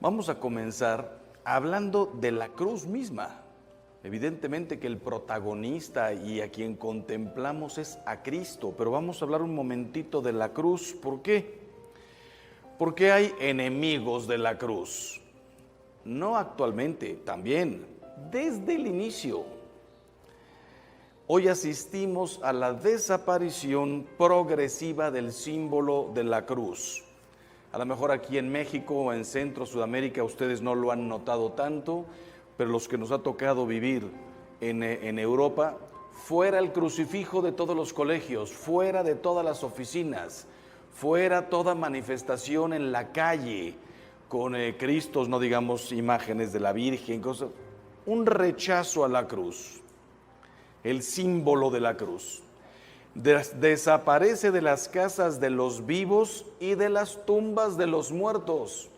Vamos a comenzar hablando de la cruz misma. Evidentemente que el protagonista y a quien contemplamos es a Cristo, pero vamos a hablar un momentito de la cruz. ¿Por qué? Porque hay enemigos de la cruz. No actualmente, también, desde el inicio. Hoy asistimos a la desaparición progresiva del símbolo de la cruz. A lo mejor aquí en México o en Centro, Sudamérica, ustedes no lo han notado tanto, pero los que nos ha tocado vivir en Europa, fuera el crucifijo de todos los colegios, fuera de todas las oficinas, fuera toda manifestación en la calle, con Cristos, no digamos imágenes de la Virgen, cosas, un rechazo a la cruz, el símbolo de la cruz. Desaparece de las casas de los vivos y de las tumbas de los muertos.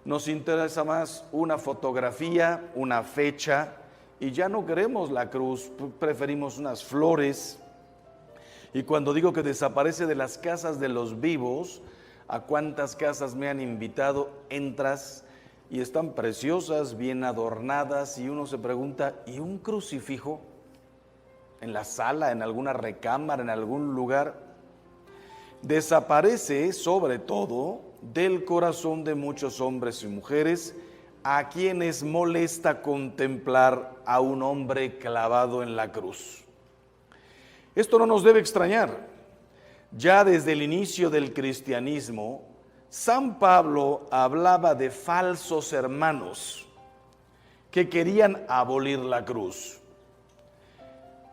Nos interesa más una fotografía, una fecha, y ya no queremos la cruz, preferimos unas flores. Y cuando digo que desaparece de las casas de los vivos, ¿a cuántas casas me han invitado? Entras y están preciosas, bien adornadas, y uno se pregunta, ¿y un crucifijo? En la sala, en alguna recámara, en algún lugar. Desaparece sobre todo del corazón de muchos hombres y mujeres a quienes molesta contemplar a un hombre clavado en la cruz. Esto no nos debe extrañar. Ya desde el inicio del cristianismo, San Pablo hablaba de falsos hermanos que querían abolir la cruz.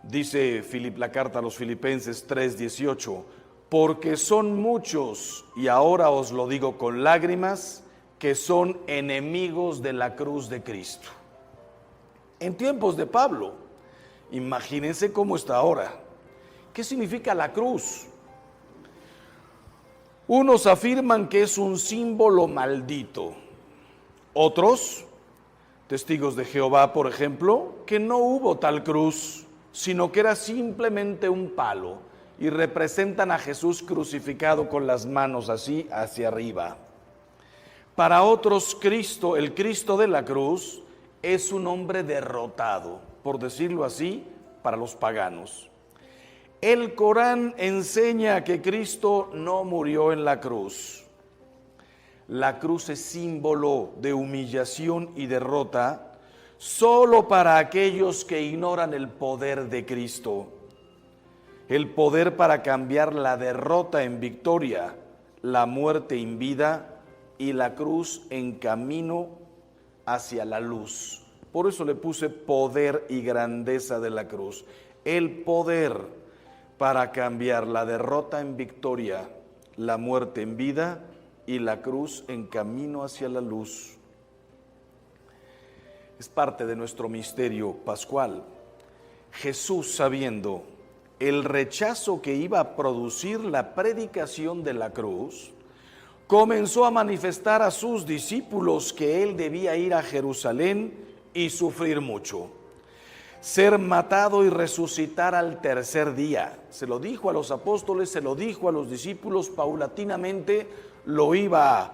Dice la carta a los Filipenses 3:18, porque son muchos, y ahora os lo digo con lágrimas, que son enemigos de la cruz de Cristo. En tiempos de Pablo, imagínense cómo está ahora. ¿Qué significa la cruz? Unos afirman que es un símbolo maldito. Otros, testigos de Jehová, por ejemplo, que no hubo tal cruz, sino que era simplemente un palo, y representan a Jesús crucificado con las manos así hacia arriba. Para otros, Cristo, el Cristo de la cruz, es un hombre derrotado, por decirlo así, para los paganos. El Corán enseña que Cristo no murió en la cruz. La cruz es símbolo de humillación y derrota solo para aquellos que ignoran el poder de Cristo, el poder para cambiar la derrota en victoria, la muerte en vida y la cruz en camino hacia la luz. Por eso le puse poder y grandeza de la cruz, el poder para cambiar la derrota en victoria, la muerte en vida y la cruz en camino hacia la luz. Es parte de nuestro misterio pascual. Jesús, sabiendo el rechazo que iba a producir la predicación de la cruz, comenzó a manifestar a sus discípulos que él debía ir a Jerusalén y sufrir mucho, ser matado y resucitar al tercer día. Se lo dijo a los apóstoles, se lo dijo a los discípulos, paulatinamente lo iba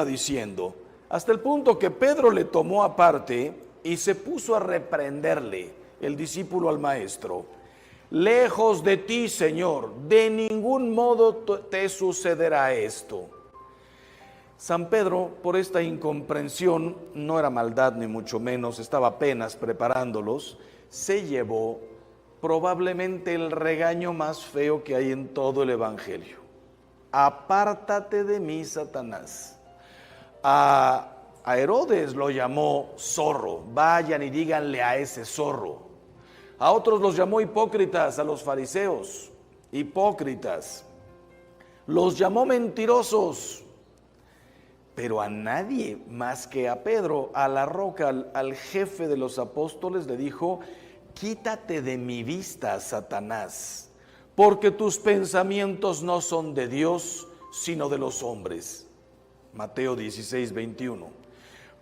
diciendo. Hasta el punto que Pedro le tomó aparte y se puso a reprenderle, el discípulo al maestro. Lejos de ti, Señor, de ningún modo te sucederá esto. San Pedro, por esta incomprensión, no era maldad ni mucho menos, estaba apenas preparándolos, se llevó probablemente el regaño más feo que hay en todo el Evangelio. Apártate de mí, Satanás. A Herodes lo llamó zorro, vayan y díganle a ese zorro. A otros los llamó hipócritas, a los fariseos, hipócritas. Los llamó mentirosos, pero a nadie más que a Pedro, a la roca, al jefe de los apóstoles, le dijo, quítate de mi vista, Satanás, porque tus pensamientos no son de Dios, sino de los hombres. Mateo 16:21.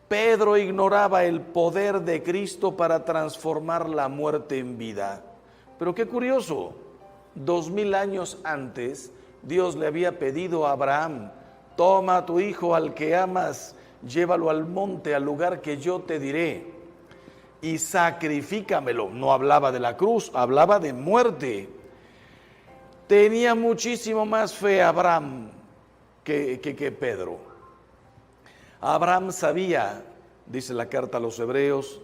Pedro ignoraba el poder de Cristo para transformar la muerte en vida. Pero qué curioso, 2000 años antes, Dios le había pedido a Abraham, toma a tu hijo al que amas llévalo al monte, al lugar que yo te diré, y sacrifícamelo. No hablaba de la cruz, hablaba de muerte. Tenía muchísimo más fe Abraham que Pedro. Abraham sabía, dice la carta a los Hebreos,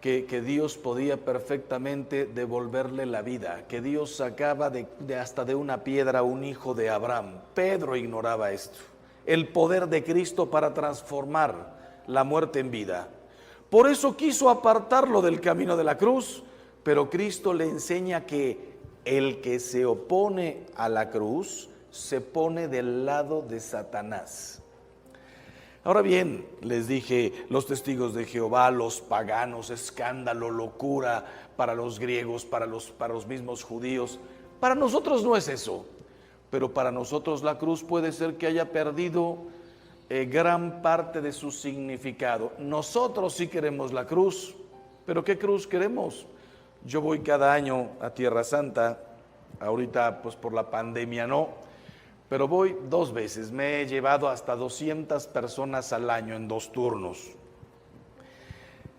que Dios podía perfectamente devolverle la vida, que Dios sacaba hasta de una piedra a un hijo de Abraham. Pedro ignoraba esto, el poder de Cristo para transformar la muerte en vida. Por eso quiso apartarlo del camino de la cruz, pero Cristo le enseña que el que se opone a la cruz se pone del lado de Satanás. Ahora bien, les dije, los testigos de Jehová, los paganos, escándalo, locura para los griegos, para los mismos judíos. Para nosotros no es eso, pero para nosotros la cruz puede ser que haya perdido gran parte de su significado. Nosotros sí queremos la cruz, pero ¿qué cruz queremos? Yo voy cada año a Tierra Santa, ahorita pues por la pandemia no, pero voy 2 veces, me he llevado hasta 200 personas al año en 2 turnos.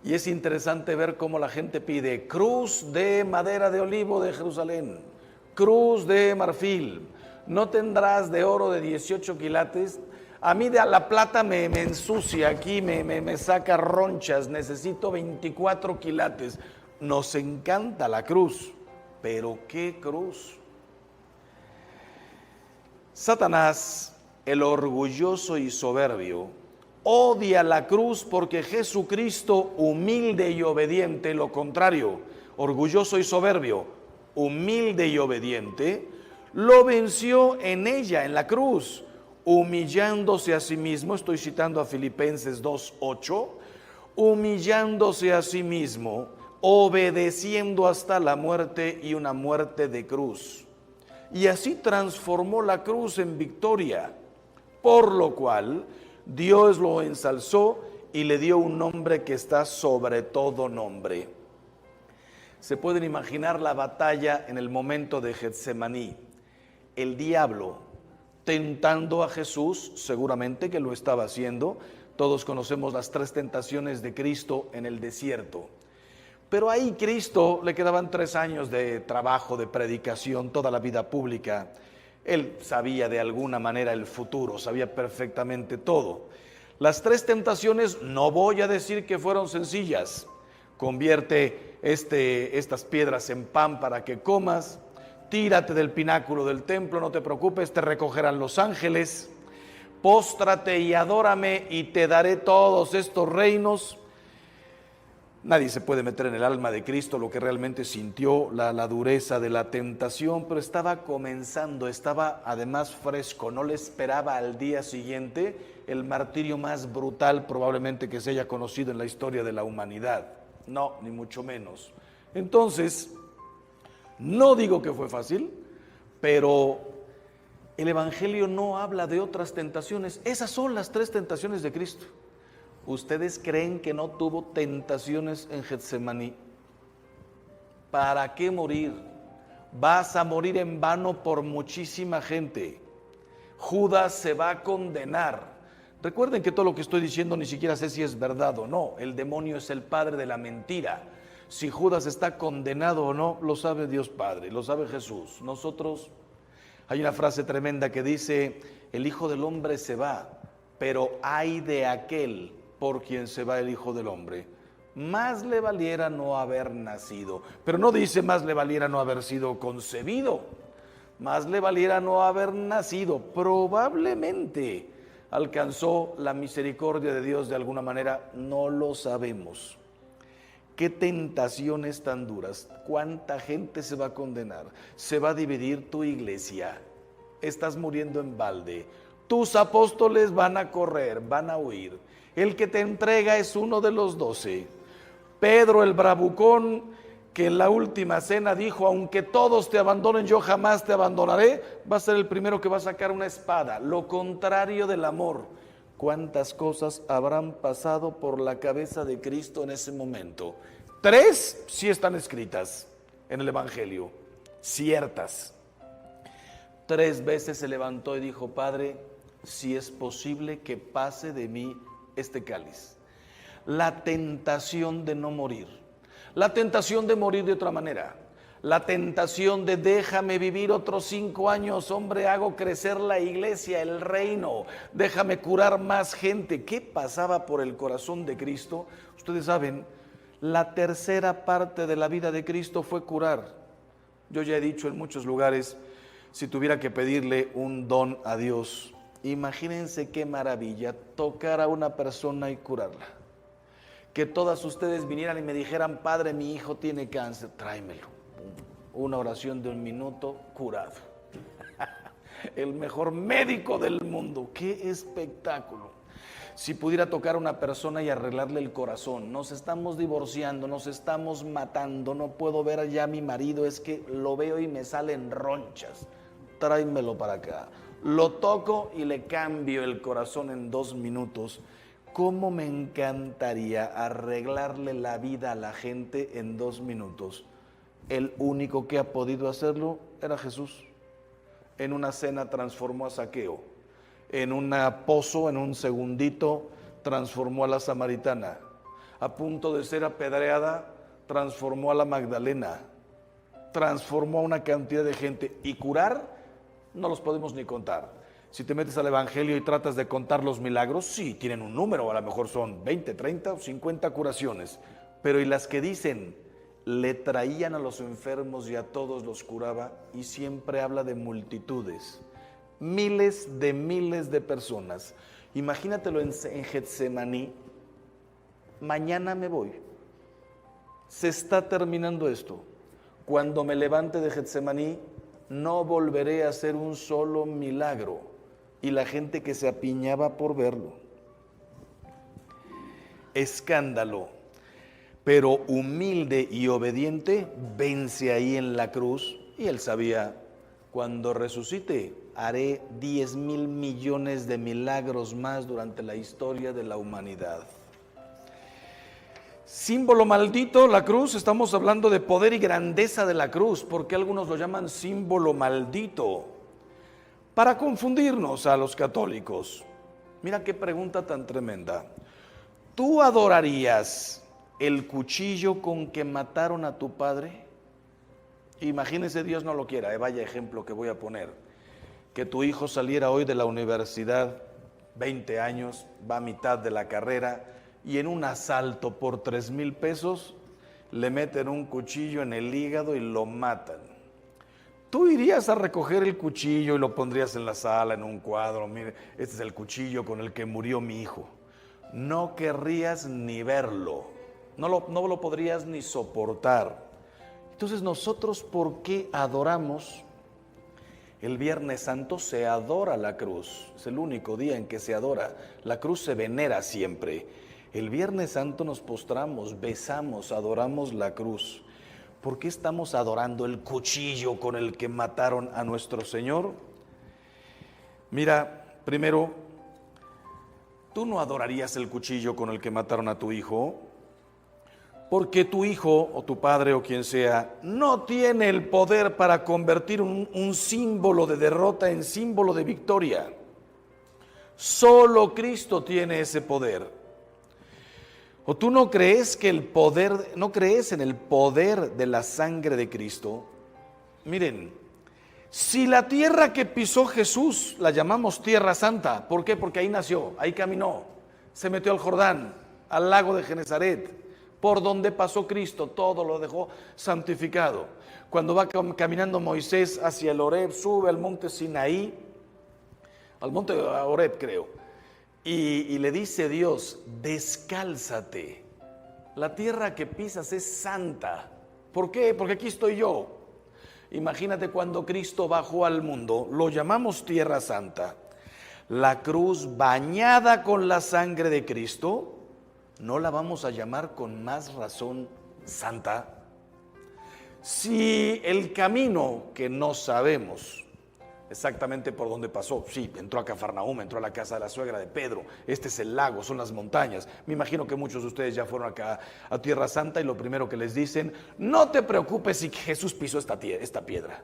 Y es interesante ver cómo la gente pide cruz de madera de olivo de Jerusalén, cruz de marfil, no tendrás de oro de 18 quilates. A mí de la plata me ensucia aquí, me saca ronchas, necesito 24 quilates. Nos encanta la cruz, pero ¿qué cruz? Satanás, el orgulloso y soberbio, odia la cruz porque Jesucristo, humilde y obediente, lo contrario, orgulloso y soberbio, humilde y obediente, lo venció en ella, en la cruz, humillándose a sí mismo. Estoy citando a Filipenses 2:8, humillándose a sí mismo, obedeciendo hasta la muerte y una muerte de cruz. Y así transformó la cruz en victoria, por lo cual Dios lo ensalzó y le dio un nombre que está sobre todo nombre. Se pueden imaginar la batalla en el momento de Getsemaní. El diablo tentando a Jesús, seguramente que lo estaba haciendo. Todos conocemos las 3 tentaciones de Cristo en el desierto. Pero ahí Cristo le quedaban 3 años de trabajo, de predicación, toda la vida pública. Él sabía de alguna manera el futuro, sabía perfectamente todo. Las 3 tentaciones no voy a decir que fueron sencillas. Convierte estas piedras en pan para que comas. Tírate del pináculo del templo, no te preocupes, te recogerán los ángeles. Póstrate y adórame y te daré todos estos reinos. Nadie se puede meter en el alma de Cristo lo que realmente sintió, la dureza de la tentación, pero estaba comenzando, estaba además fresco, no le esperaba al día siguiente el martirio más brutal probablemente que se haya conocido en la historia de la humanidad. No, ni mucho menos. Entonces, no digo que fue fácil, pero el Evangelio no habla de otras tentaciones. Esas son las 3 tentaciones de Cristo. ¿Ustedes creen que no tuvo tentaciones en Getsemaní? ¿Para qué morir? Vas a morir en vano por muchísima gente. Judas se va a condenar. Recuerden que todo lo que estoy diciendo ni siquiera sé si es verdad o no. El demonio es el padre de la mentira. Si Judas está condenado o no, lo sabe Dios Padre, lo sabe Jesús. Nosotros, hay una frase tremenda que dice, el Hijo del Hombre se va, pero ay de aquel por quien se va el Hijo del Hombre. Más le valiera no haber nacido, pero no dice más le valiera no haber sido concebido, más le valiera no haber nacido. Probablemente alcanzó la misericordia de Dios de alguna manera, no lo sabemos. Qué tentaciones tan duras, cuánta gente se va a condenar, se va a dividir tu iglesia, estás muriendo en balde, tus apóstoles van a correr, van a huir. El que te entrega es uno de los 12. Pedro el bravucón, que en la última cena dijo, aunque todos te abandonen, yo jamás te abandonaré, va a ser el primero que va a sacar una espada, lo contrario del amor. ¿Cuántas cosas habrán pasado por la cabeza de Cristo en ese momento? 3 sí están escritas en el Evangelio, ciertas. 3 veces se levantó y dijo, Padre, si es posible que pase de mí este cáliz. La tentación de no morir, la tentación de morir de otra manera, la tentación de déjame vivir otros 5 años, hombre, hago crecer la iglesia, el reino, déjame curar más gente. ¿Qué pasaba por el corazón de Cristo? Ustedes saben, la tercera parte de la vida de Cristo fue curar. Yo ya he dicho en muchos lugares, si tuviera que pedirle un don a Dios, imagínense qué maravilla tocar a una persona y curarla. Que todas ustedes vinieran y me dijeran, Padre, mi hijo tiene cáncer, tráemelo. Una oración de 1 minuto, curado. El mejor médico del mundo. ¡Qué espectáculo! Si pudiera tocar a una persona y arreglarle el corazón. Nos estamos divorciando, nos estamos matando, no puedo ver ya a mi marido, es que lo veo y me salen ronchas. Tráemelo para acá. Lo toco y le cambio el corazón en 2 minutos. ¿Cómo me encantaría arreglarle la vida a la gente en 2 minutos? El único que ha podido hacerlo era Jesús. En una cena transformó a Zaqueo. En un pozo, en un segundito, transformó a la samaritana. A punto de ser apedreada, transformó a la Magdalena. Transformó a una cantidad de gente. Y curar, no los podemos ni contar. Si te metes al Evangelio y tratas de contar los milagros, sí, tienen un número, a lo mejor son 20, 30 o 50 curaciones. Pero y las que dicen, le traían a los enfermos y a todos los curaba, y siempre habla de multitudes, miles de personas. Imagínatelo en Getsemaní. Mañana me voy. Se está terminando esto. Cuando me levante de Getsemaní, no volveré a hacer un solo milagro. Y la gente que se apiñaba por verlo. Escándalo. Pero humilde y obediente, vence ahí en la cruz. Y él sabía, cuando resucite, haré 10,000 millones de milagros más durante la historia de la humanidad. Símbolo maldito, la cruz. Estamos hablando de poder y grandeza de la cruz. ¿Por qué algunos lo llaman símbolo maldito? Para confundirnos a los católicos. Mira qué pregunta tan tremenda. ¿Tú adorarías el cuchillo con que mataron a tu padre? Imagínese, Dios no lo quiera, vaya ejemplo que voy a poner. Que tu hijo saliera hoy de la universidad, 20 años, va a mitad de la carrera, y en un asalto por 3,000 pesos le meten un cuchillo en el hígado y lo matan. ¿Tú irías a recoger el cuchillo y lo pondrías en la sala, en un cuadro? Mire, este es el cuchillo con el que murió mi hijo. No querrías ni verlo, no lo podrías ni soportar. Entonces nosotros, ¿por qué adoramos? El Viernes Santo se adora la cruz, es el único día en que se adora. La cruz se venera siempre. El Viernes Santo nos postramos, besamos, adoramos la cruz. ¿Por qué estamos adorando el cuchillo con el que mataron a nuestro Señor? Mira, primero, tú no adorarías el cuchillo con el que mataron a tu hijo, porque tu hijo o tu padre o quien sea no tiene el poder para convertir un símbolo de derrota en símbolo de victoria. Solo Cristo tiene ese poder. ¿O tú no crees que no crees en el poder de la sangre de Cristo? Miren, si la tierra que pisó Jesús la llamamos Tierra Santa, ¿por qué? Porque ahí nació, ahí caminó, se metió al Jordán, al lago de Genezaret, por donde pasó Cristo, todo lo dejó santificado. Cuando va caminando Moisés hacia el Horeb, sube al monte Sinaí, al monte Horeb creo, y le dice Dios, descálzate, la tierra que pisas es santa. ¿Por qué? Porque aquí estoy yo. Imagínate cuando Cristo bajó al mundo, lo llamamos Tierra Santa. La cruz bañada con la sangre de Cristo, ¿no la vamos a llamar con más razón santa? Si el camino que no sabemos exactamente por dónde pasó, sí, entró a Cafarnaúm, entró a la casa de la suegra de Pedro, este es el lago, son las montañas. Me imagino que muchos de ustedes ya fueron acá a Tierra Santa y lo primero que les dicen, no te preocupes si Jesús pisó esta piedra.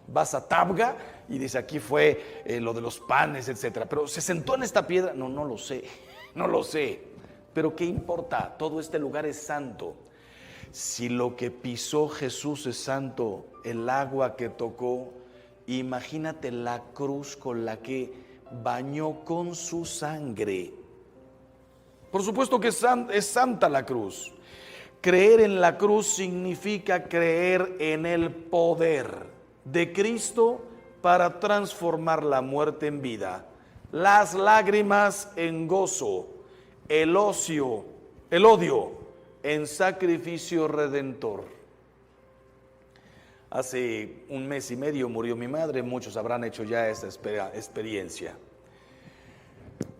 Vas a Tabga y dice, aquí fue lo de los panes, etcétera. Pero ¿se sentó en esta piedra? No lo sé. No lo sé, pero ¿qué importa? Todo este lugar es santo. Si lo que pisó Jesús es santo, el agua que tocó, imagínate la cruz con la que bañó con su sangre. Por supuesto que es santa la cruz. Creer en la cruz significa creer en el poder de Cristo para transformar la muerte en vida, las lágrimas en gozo, el odio en sacrificio redentor. Hace un mes y medio murió mi madre, muchos habrán hecho ya esta experiencia.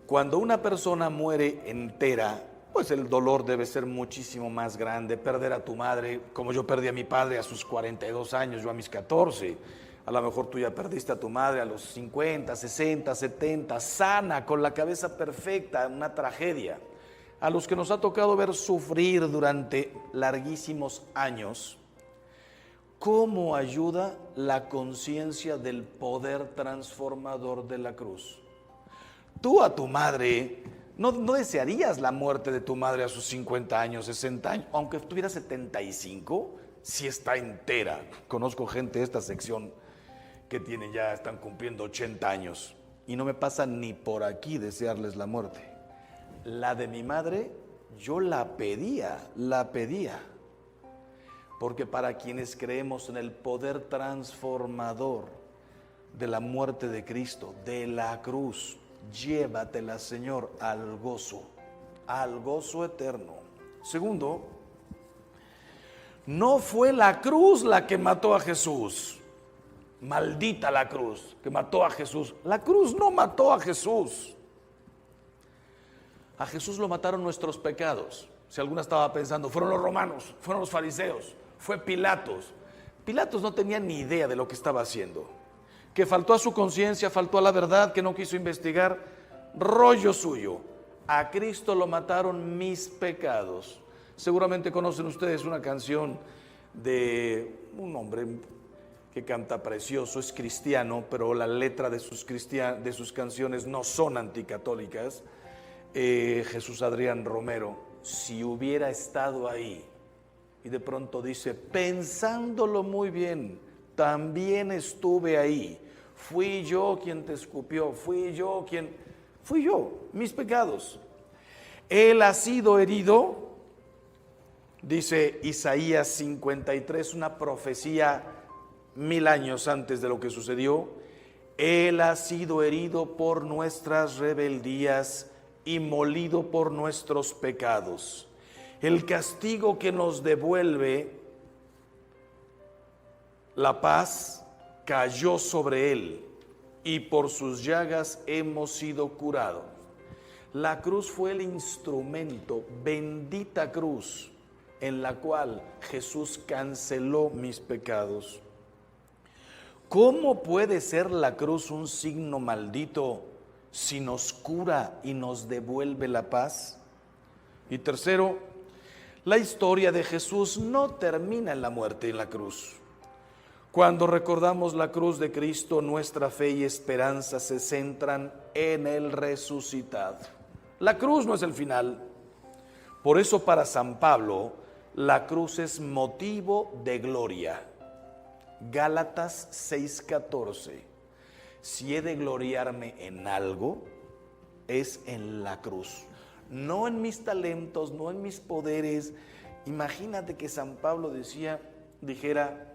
Cuando una persona muere entera, pues el dolor debe ser muchísimo más grande. Perder a tu madre, como yo perdí a mi padre a sus 42 años, yo a mis 14. A lo mejor tú ya perdiste a tu madre a los 50, 60, 70, sana, con la cabeza perfecta, una tragedia. A los que nos ha tocado ver sufrir durante larguísimos años, ¿cómo ayuda la conciencia del poder transformador de la cruz? Tú a tu madre, no desearías la muerte de tu madre a sus 50 años, 60 años, aunque tuviera 75, si está entera. Conozco gente de esta sección que están cumpliendo 80 años y no me pasa ni por aquí desearles la muerte. La de mi madre, yo la pedía, porque para quienes creemos en el poder transformador de la muerte de Cristo, de la cruz, llévatela, Señor, al gozo eterno. Segundo, no fue la cruz la que mató a Jesús. Maldita la cruz que mató a Jesús. La cruz no mató a Jesús. A Jesús lo mataron nuestros pecados. Si alguna estaba pensando, fueron los romanos, fueron los fariseos, fue Pilatos. Pilatos no tenía ni idea de lo que estaba haciendo. Que faltó a su conciencia, faltó a la verdad, que no quiso investigar, rollo suyo. A Cristo lo mataron mis pecados. Seguramente conocen ustedes una canción de un hombre que canta precioso, es cristiano, pero la letra de sus canciones no son anticatólicas. Jesús Adrián Romero, si hubiera estado ahí, y de pronto dice, pensándolo muy bien, también estuve ahí, fui yo quien te escupió, fui yo, mis pecados. Él ha sido herido, dice Isaías 53, una profecía 1000 años antes de lo que sucedió. Él ha sido herido por nuestras rebeldías y molido por nuestros pecados. El castigo que nos devuelve la paz cayó sobre él, y por sus llagas hemos sido curados. La cruz fue el instrumento, bendita cruz, en la cual Jesús canceló mis pecados. ¿Cómo puede ser la cruz un signo maldito si nos cura y nos devuelve la paz? Y tercero, la historia de Jesús no termina en la muerte y en la cruz. Cuando recordamos la cruz de Cristo, nuestra fe y esperanza se centran en el resucitado. La cruz no es el final. Por eso para San Pablo, la cruz es motivo de gloria. Gálatas 6:14. Si he de gloriarme en algo, es en la cruz. No en mis talentos, no en mis poderes. Imagínate que San Pablo dijera,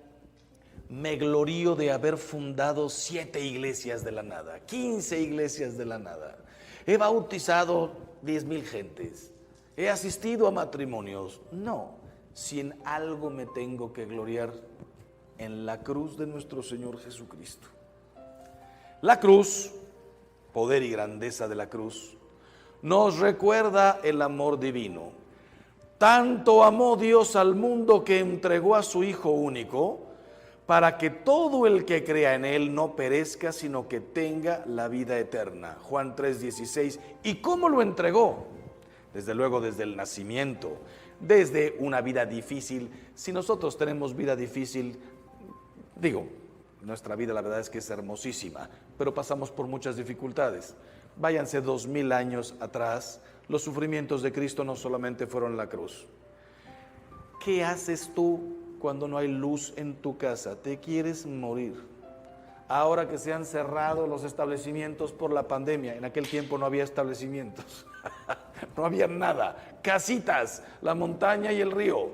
me glorío de haber fundado 7 iglesias de la nada, 15 iglesias de la nada. He bautizado 10,000 gentes. He asistido a matrimonios. No, si en algo me tengo que gloriar, en la cruz de nuestro Señor Jesucristo. La cruz, poder y grandeza de la cruz, nos recuerda el amor divino. Tanto amó Dios al mundo que entregó a su Hijo único, para que todo el que crea en Él no perezca, sino que tenga la vida eterna. Juan 3:16. ¿Y cómo lo entregó? Desde luego desde el nacimiento, desde una vida difícil. Si nosotros tenemos vida difícil, nuestra vida la verdad es que es hermosísima, pero pasamos por muchas dificultades. Váyanse 2000 años atrás, los sufrimientos de Cristo no solamente fueron la cruz. ¿Qué haces tú cuando no hay luz en tu casa? Te quieres morir. Ahora que se han cerrado los establecimientos por la pandemia, en aquel tiempo no había establecimientos, no había nada, casitas, la montaña y el río.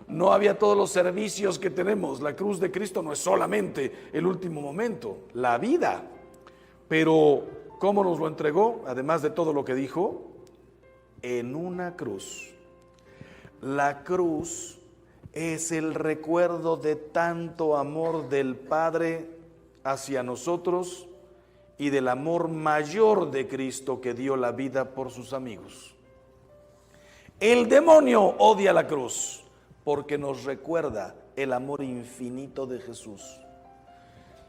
No había todos los servicios que tenemos. La cruz de Cristo no es solamente el último momento, la vida. Pero, ¿cómo nos lo entregó? Además de todo lo que dijo, en una cruz. La cruz es el recuerdo de tanto amor del Padre hacia nosotros y del amor mayor de Cristo que dio la vida por sus amigos. El demonio odia la cruz porque nos recuerda el amor infinito de Jesús.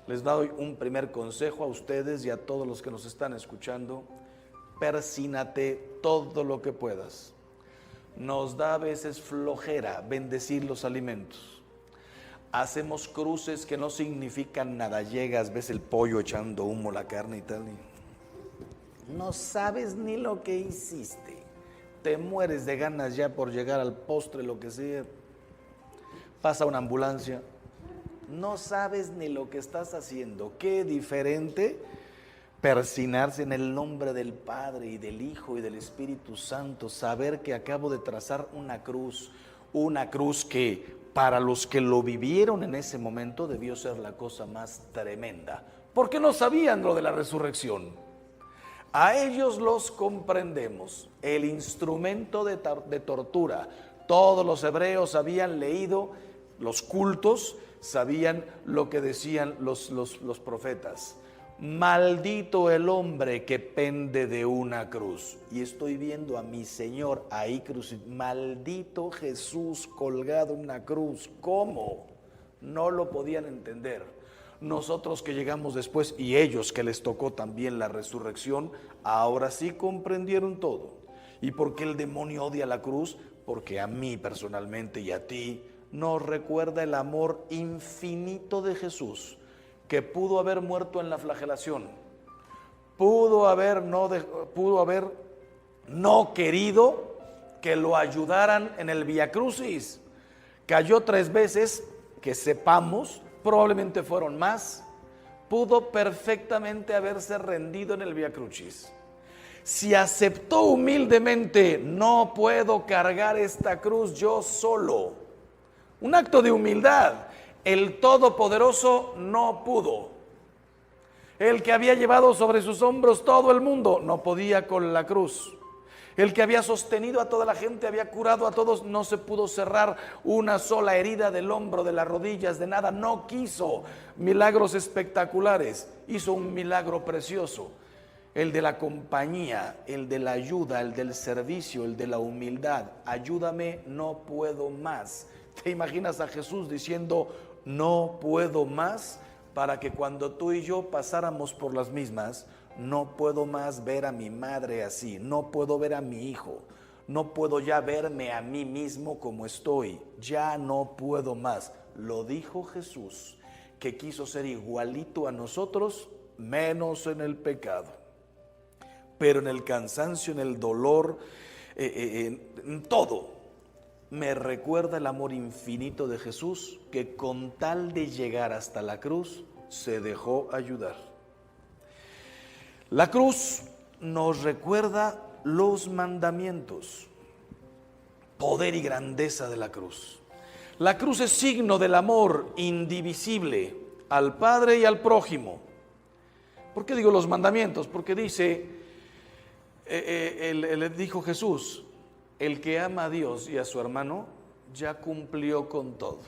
Les doy un primer consejo a ustedes y a todos los que nos están escuchando: persínate todo lo que puedas. Nos da a veces flojera bendecir los alimentos. Hacemos cruces que no significan nada. Llegas, ves el pollo echando humo, la carne y tal, y no sabes ni lo que hiciste. Te mueres de ganas ya por llegar al postre, lo que sea. Pasa una ambulancia. No sabes ni lo que estás haciendo. Qué diferente persinarse en el nombre del Padre y del Hijo y del Espíritu Santo, saber que acabo de trazar una cruz que para los que lo vivieron en ese momento debió ser la cosa más tremenda, porque no sabían lo de la resurrección. A ellos los comprendemos, el instrumento de tortura. Todos los hebreos habían leído los cultos, sabían lo que decían los profetas. Maldito el hombre que pende de una cruz. Y estoy viendo a mi Señor ahí crucificado. Maldito Jesús colgado en una cruz. ¿Cómo? No lo podían entender. Nosotros que llegamos después y ellos que les tocó también la resurrección, ahora sí comprendieron todo. ¿Y por qué el demonio odia la cruz? Porque a mí personalmente y a ti nos recuerda el amor infinito de Jesús, que pudo haber muerto en la flagelación, pudo haber no querido que lo ayudaran en el Vía Crucis. Cayó 3 veces, que sepamos, probablemente fueron más. Pudo perfectamente haberse rendido en el Vía Crucis. Si aceptó humildemente, no puedo cargar esta cruz yo solo. Un acto de humildad. El Todopoderoso no pudo. El que había llevado sobre sus hombros todo el mundo no podía con la cruz. El que había sostenido a toda la gente, había curado a todos, no se pudo cerrar una sola herida del hombro, de las rodillas, de nada. No quiso milagros espectaculares, hizo un milagro precioso. El de la compañía, el de la ayuda, el del servicio, el de la humildad. Ayúdame, no puedo más. ¿Te imaginas a Jesús diciendo no puedo más? Para que cuando tú y yo pasáramos por las mismas, no puedo más ver a mi madre así, no puedo ver a mi hijo, no puedo ya verme a mí mismo como estoy, ya no puedo más. Lo dijo Jesús, que quiso ser igualito a nosotros, menos en el pecado, pero en el cansancio, en el dolor, en todo. Me recuerda el amor infinito de Jesús, que con tal de llegar hasta la cruz se dejó ayudar. La cruz nos recuerda los mandamientos, poder y grandeza de la cruz. La cruz es signo del amor indivisible al Padre y al prójimo. ¿Por qué digo los mandamientos? Porque dice, dijo Jesús, el que ama a Dios y a su hermano ya cumplió con todo,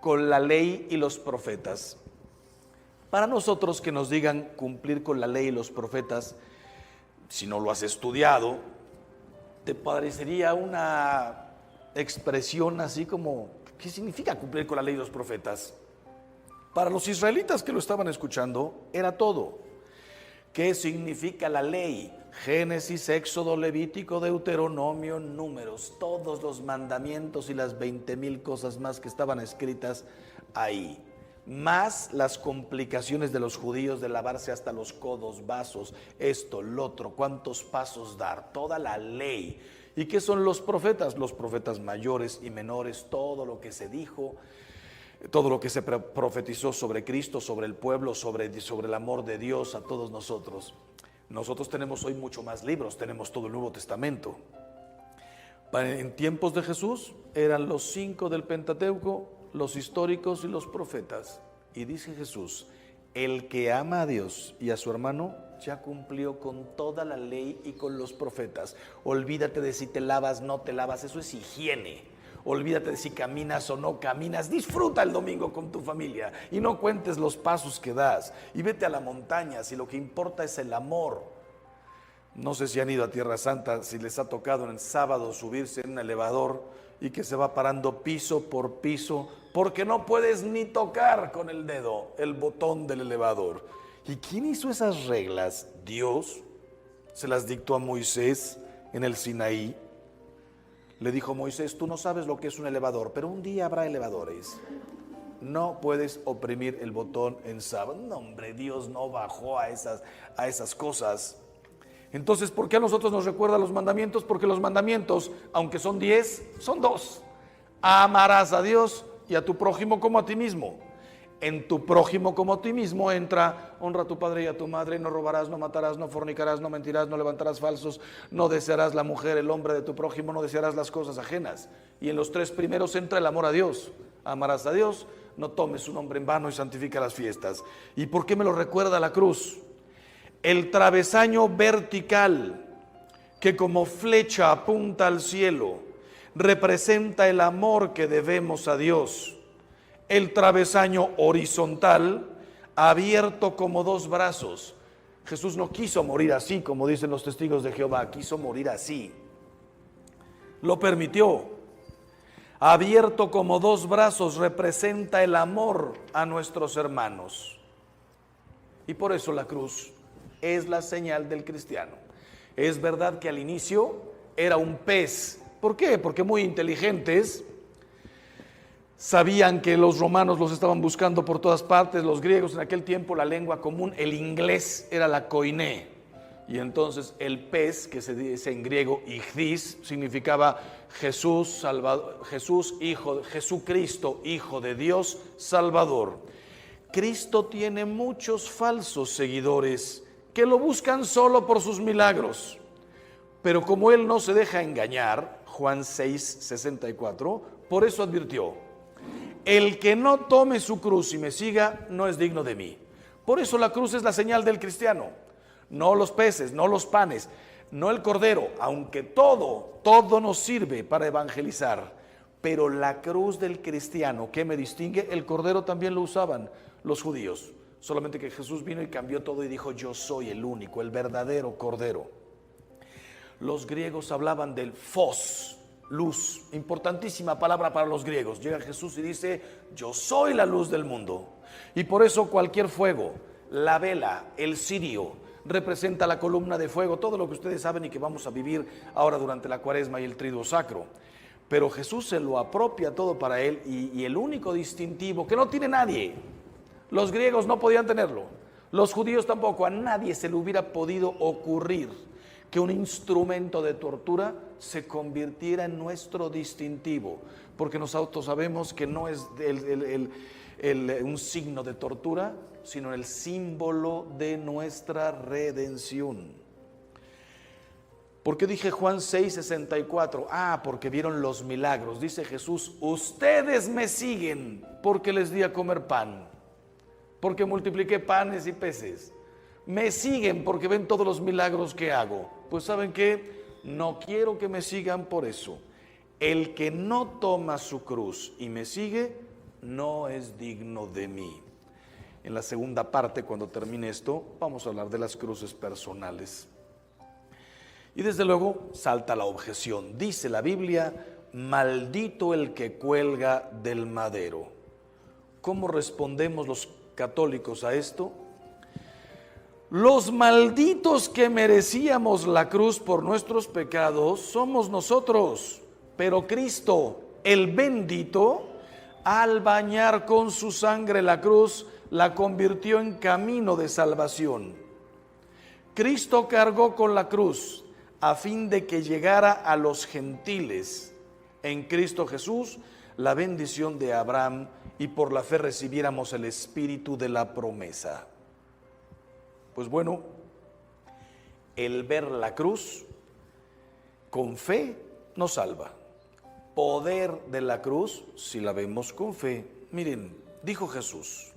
con la ley y los profetas. Para nosotros que nos digan cumplir con la ley y los profetas, si no lo has estudiado, te parecería una expresión así como, ¿qué significa cumplir con la ley y los profetas? Para los israelitas que lo estaban escuchando, era todo. ¿Qué significa la ley? Génesis, Éxodo, Levítico, Deuteronomio, Números, todos los mandamientos y las 20,000 cosas más que estaban escritas ahí. más las complicaciones de los judíos de lavarse hasta los codos, vasos, esto, lo otro, cuántos pasos dar, toda la ley. ¿Y qué son los profetas? Los profetas mayores y menores, todo lo que se dijo, todo lo que se profetizó sobre Cristo, sobre el pueblo, sobre el amor de Dios a todos nosotros. Nosotros tenemos hoy mucho más libros, tenemos todo el Nuevo Testamento. En tiempos de Jesús eran los 5 del Pentateuco, los históricos y los profetas. Y dice Jesús, el que ama a Dios y a su hermano ya cumplió con toda la ley y con los profetas. Olvídate de si te lavas, no te lavas, eso es higiene. Olvídate de si caminas o no caminas, disfruta el domingo con tu familia y no cuentes los pasos que das y vete a la montaña si lo que importa es el amor. No sé si han ido a Tierra Santa, si les ha tocado en el sábado subirse en un elevador y que se va parando piso por piso porque no puedes ni tocar con el dedo el botón del elevador. ¿Y quién hizo esas reglas? Dios se las dictó a Moisés en el Sinaí. Le dijo Moisés, tú no sabes lo que es un elevador, pero un día habrá elevadores. No puedes oprimir el botón en sábado. No, hombre, Dios no bajó a esas cosas. Entonces, ¿por qué a nosotros nos recuerda los mandamientos? Porque los mandamientos, aunque son 10, son 2. Amarás a Dios y a tu prójimo como a ti mismo. En tu prójimo como a ti mismo entra, honra a tu padre y a tu madre, no robarás, no matarás, no fornicarás, no mentirás, no levantarás falsos, no desearás la mujer, el hombre de tu prójimo, no desearás las cosas ajenas. Y en los 3 primeros entra el amor a Dios. Amarás a Dios, no tomes su nombre en vano y santifica las fiestas. ¿Y por qué me lo recuerda la cruz? El travesaño vertical que como flecha apunta al cielo representa el amor que debemos a Dios. El travesaño horizontal abierto como 2 brazos. Jesús no quiso morir así, como dicen los testigos de Jehová, quiso morir así. Lo permitió. Abierto como 2 brazos representa el amor a nuestros hermanos. Y por eso la cruz es la señal del cristiano. Es verdad que al inicio era un pez. ¿Por qué? Porque muy inteligentes sabían que los romanos los estaban buscando por todas partes. Los griegos en aquel tiempo, la lengua común, el inglés era la koiné. Y entonces el pez, que se dice en griego ichthys, significaba Jesús, Salvador, Jesucristo, Hijo de Dios, Salvador. Cristo tiene muchos falsos seguidores que lo buscan solo por sus milagros. Pero como Él no se deja engañar, Juan 6:64, por eso advirtió, el que no tome su cruz y me siga no es digno de mí. Por eso la cruz es la señal del cristiano, no los peces, no los panes, no el cordero, aunque todo nos sirve para evangelizar. Pero la cruz del cristiano, ¿qué me distingue? El cordero también lo usaban los judíos. Solamente que Jesús vino y cambió todo y dijo, yo soy el único, el verdadero cordero. Los griegos hablaban del phos, luz, importantísima palabra para los griegos. Llega Jesús y dice, yo soy la luz del mundo. Y por eso cualquier fuego, la vela, el cirio, representa la columna de fuego, todo lo que ustedes saben y que vamos a vivir ahora durante la Cuaresma y el Triduo Sacro. Pero Jesús se lo apropia todo para Él y el único distintivo que no tiene nadie. Los griegos no podían tenerlo, los judíos tampoco, a nadie se le hubiera podido ocurrir que un instrumento de tortura se convirtiera en nuestro distintivo, porque nosotros sabemos que no es un signo de tortura, sino el símbolo de nuestra redención. ¿Por qué dije Juan 6:64? Porque vieron los milagros. Dice Jesús, ustedes me siguen porque les di a comer pan, porque multipliqué panes y peces. Me siguen porque ven todos los milagros que hago. Pues ¿saben qué? No quiero que me sigan por eso. El que no toma su cruz y me sigue, no es digno de mí. En la segunda parte, cuando termine esto, vamos a hablar de las cruces personales. Y desde luego salta la objeción. Dice la Biblia, maldito el que cuelga del madero. ¿Cómo respondemos los católicos a esto? Los malditos que merecíamos la cruz por nuestros pecados somos nosotros, pero Cristo, el bendito, al bañar con su sangre la cruz, la convirtió en camino de salvación. Cristo cargó con la cruz a fin de que llegara a los gentiles en Cristo Jesús la bendición de Abraham y por la fe recibiéramos el espíritu de la promesa. Pues bueno, el ver la cruz con fe nos salva. Poder de la cruz si la vemos con fe. Miren, dijo Jesús: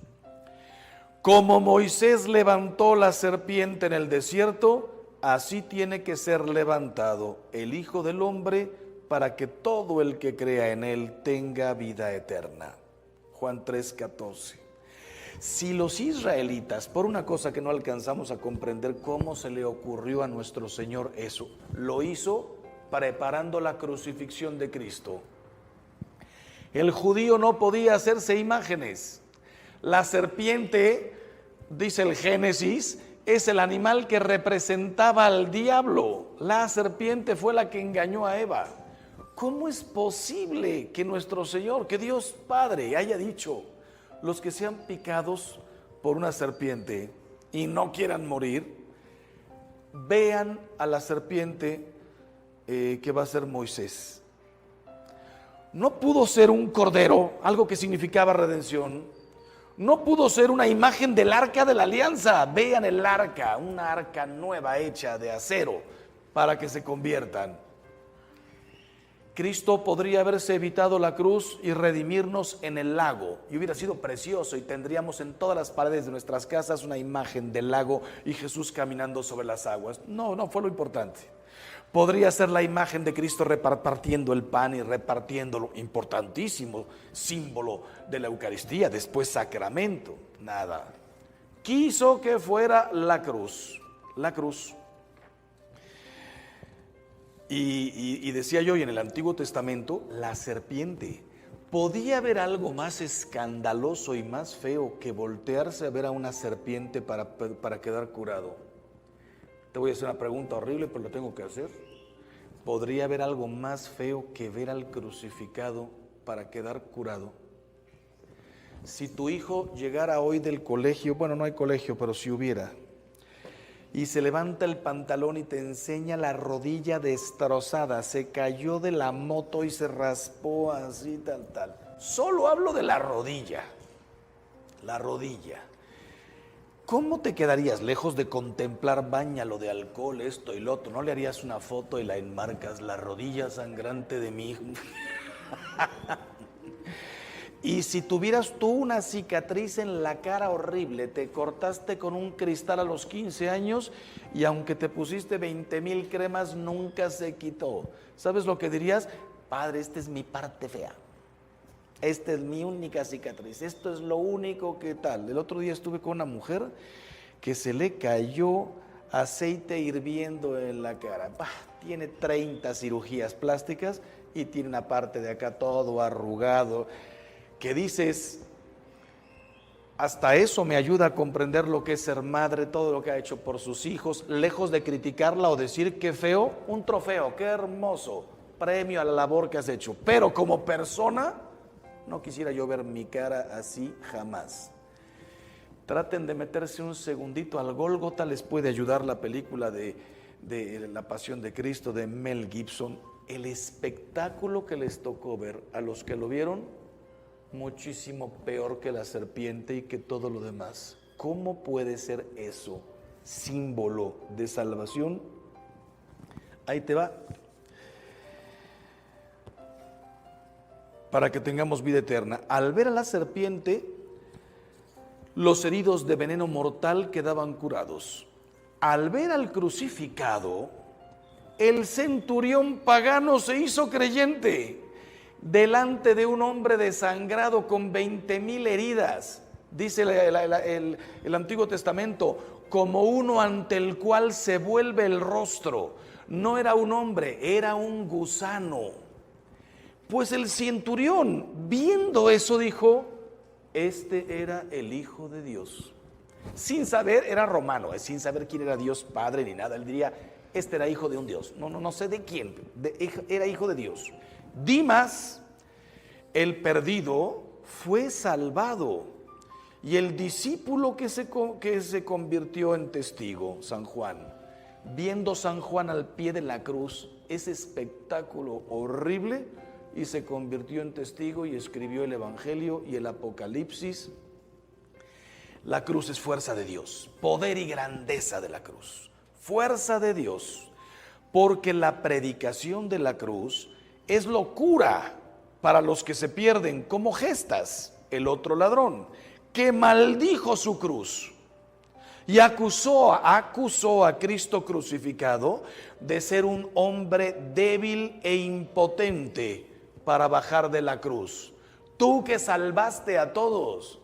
como Moisés levantó la serpiente en el desierto, así tiene que ser levantado el Hijo del Hombre para que todo el que crea en él tenga vida eterna. Juan 3:14. Si los israelitas, por una cosa que no alcanzamos a comprender cómo se le ocurrió a nuestro Señor eso, lo hizo preparando la crucifixión de Cristo. El judío no podía hacerse imágenes. La serpiente, dice el Génesis, es el animal que representaba al diablo. La serpiente fue la que engañó a Eva. ¿Cómo es posible que nuestro Señor, que Dios Padre haya dicho: los que sean picados por una serpiente y no quieran morir, vean a la serpiente que va a ser Moisés? No pudo ser un cordero, algo que significaba redención. No pudo ser una imagen del arca de la alianza. Vean el arca, una arca nueva hecha de acero para que se conviertan. Cristo podría haberse evitado la cruz y redimirnos en el lago, y hubiera sido precioso, y tendríamos en todas las paredes de nuestras casas una imagen del lago y Jesús caminando sobre las aguas. No fue lo importante. Podría ser la imagen de Cristo repartiendo el pan y repartiéndolo, importantísimo símbolo de la Eucaristía, después sacramento. Nada. Quiso que fuera la cruz. La cruz. Y decía yo, y en el Antiguo Testamento, la serpiente. ¿Podía haber algo más escandaloso y más feo que voltearse a ver a una serpiente para quedar curado? Te voy a hacer una pregunta horrible, pero lo tengo que hacer. ¿Podría haber algo más feo que ver al crucificado para quedar curado? Si tu hijo llegara hoy del colegio, bueno, no hay colegio, pero si hubiera, y se levanta el pantalón y te enseña la rodilla destrozada, se cayó de la moto y se raspó así, tal. Solo hablo de la rodilla. La rodilla. ¿Cómo te quedarías lejos de contemplar báñalo de alcohol, esto y lo otro? ¿No le harías una foto y la enmarcas? La rodilla sangrante de mi hijo. Y si tuvieras tú una cicatriz en la cara horrible, te cortaste con un cristal a los 15 años y aunque te pusiste 20,000 cremas, nunca se quitó. ¿Sabes lo que dirías? Padre, esta es mi parte fea. Esta es mi única cicatriz. Esto es lo único que tal. El otro día estuve con una mujer que se le cayó aceite hirviendo en la cara. Tiene 30 cirugías plásticas y tiene una parte de acá todo arrugado. Que dices, hasta eso me ayuda a comprender lo que es ser madre, todo lo que ha hecho por sus hijos, lejos de criticarla o decir qué feo, un trofeo, qué hermoso, premio a la labor que has hecho. Pero como persona, no quisiera yo ver mi cara así jamás. Traten de meterse un segundito al Gólgota, les puede ayudar la película de La Pasión de Cristo de Mel Gibson. El espectáculo que les tocó ver a los que lo vieron, muchísimo peor que la serpiente y que todo lo demás. ¿Cómo puede ser eso símbolo de salvación? Ahí te va. Para que tengamos vida eterna. Al ver a la serpiente, los heridos de veneno mortal quedaban curados. Al ver al crucificado, el centurión pagano se hizo creyente. Delante de un hombre desangrado con 20,000 heridas, dice el Antiguo Testamento, como uno ante el cual se vuelve el rostro. No era un hombre, era un gusano. Pues el centurión, viendo eso, dijo: este era el Hijo de Dios. Sin saber, era romano, sin saber quién era Dios Padre ni nada. Él diría, este era hijo de un Dios. No sé de quién, era hijo de Dios. Dimas, el perdido, fue salvado. Y el discípulo que se convirtió en testigo, San Juan, viendo San Juan al pie de la cruz, ese espectáculo horrible, y se convirtió en testigo y escribió el Evangelio y el Apocalipsis. La cruz es fuerza de Dios, poder y grandeza de la cruz, fuerza de Dios, porque la predicación de la cruz es locura para los que se pierden, como Gestas, el otro ladrón, que maldijo su cruz y acusó a Cristo crucificado de ser un hombre débil e impotente para bajar de la cruz. Tú que salvaste a todos,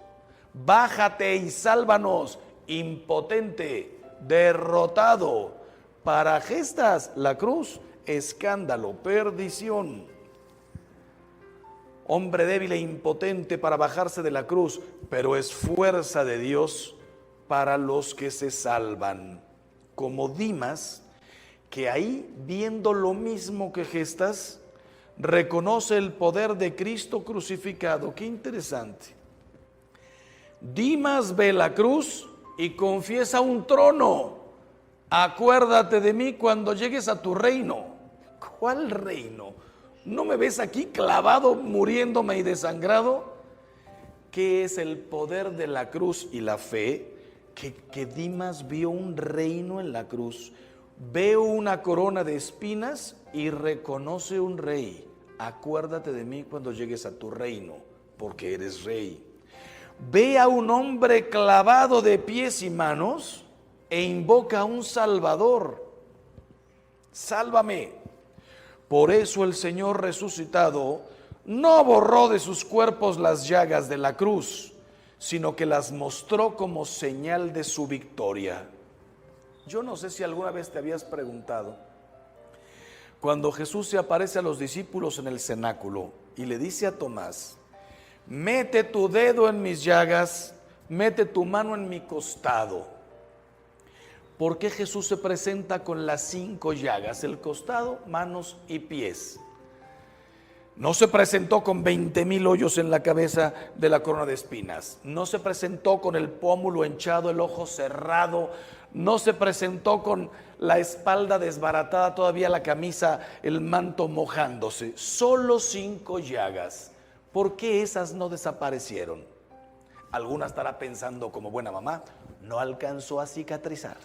bájate y sálvanos, impotente, derrotado. Para Gestas, la cruz, escándalo, perdición. Hombre débil e impotente para bajarse de la cruz, pero es fuerza de Dios para los que se salvan. Como Dimas, que ahí, viendo lo mismo que Gestas, reconoce el poder de Cristo crucificado. Qué interesante. Dimas ve la cruz y confiesa un trono. Acuérdate de mí cuando llegues a tu reino. ¿Cuál reino? ¿No me ves aquí clavado, muriéndome y desangrado? ¿Qué es el poder de la cruz y la fe? Que Dimas vio un reino en la cruz. Veo una corona de espinas y reconoce un rey. Acuérdate de mí cuando llegues a tu reino, porque eres rey. Ve a un hombre clavado de pies y manos e invoca a un Salvador. Sálvame. Por eso el Señor resucitado no borró de sus cuerpos las llagas de la cruz, sino que las mostró como señal de su victoria. Yo no sé si alguna vez te habías preguntado, cuando Jesús se aparece a los discípulos en el cenáculo y le dice a Tomás: mete tu dedo en mis llagas, mete tu mano en mi costado. ¿Por qué Jesús se presenta con las 5 llagas? El costado, manos y pies. No se presentó con 20,000 hoyos en la cabeza de la corona de espinas. No se presentó con el pómulo hinchado, el ojo cerrado. No se presentó con la espalda desbaratada, todavía la camisa, el manto mojándose. Solo 5 llagas. ¿Por qué esas no desaparecieron? Alguna estará pensando como buena mamá: no alcanzó a cicatrizar.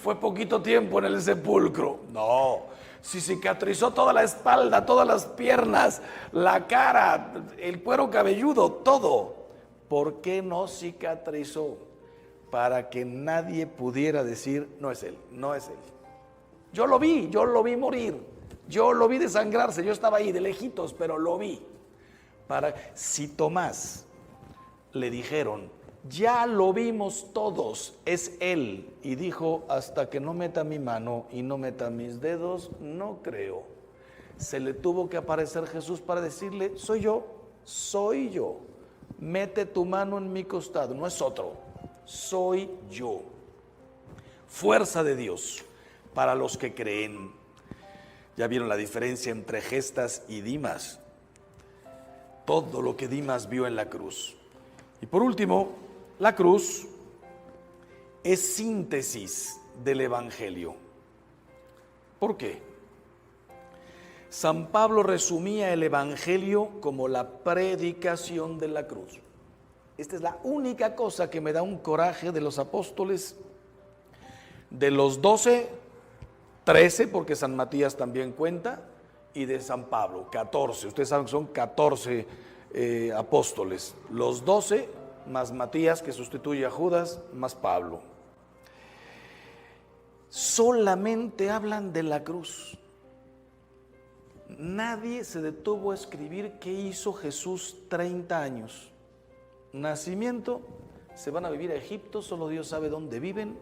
Fue poquito tiempo en el sepulcro. No, si cicatrizó toda la espalda, todas las piernas, la cara, el cuero cabelludo, todo. ¿Por qué no cicatrizó? Para que nadie pudiera decir: no es él, no es él. Yo lo vi morir, yo lo vi desangrarse, yo estaba ahí de lejitos, pero lo vi. Si Tomás le dijeron: ya lo vimos todos, es él, y dijo: hasta que no meta mi mano y no meta mis dedos, no creo. Se le tuvo que aparecer Jesús para decirle: soy yo, mete tu mano en mi costado, no es otro, soy yo. Fuerza de Dios para los que creen. Ya vieron la diferencia entre Gestas y Dimas. Todo lo que Dimas vio en la cruz. Y por último, la cruz es síntesis del Evangelio. ¿Por qué? San Pablo resumía el Evangelio como la predicación de la cruz. Esta es la única cosa que me da un coraje de los apóstoles. De los 12, 13, porque San Matías también cuenta, y de San Pablo, 14. Ustedes saben que son 14 apóstoles. Los 12 más Matías, que sustituye a Judas, más Pablo. Solamente hablan de la cruz. Nadie se detuvo a escribir qué hizo Jesús 30 años. Nacimiento, se van a vivir a Egipto, solo Dios sabe dónde viven.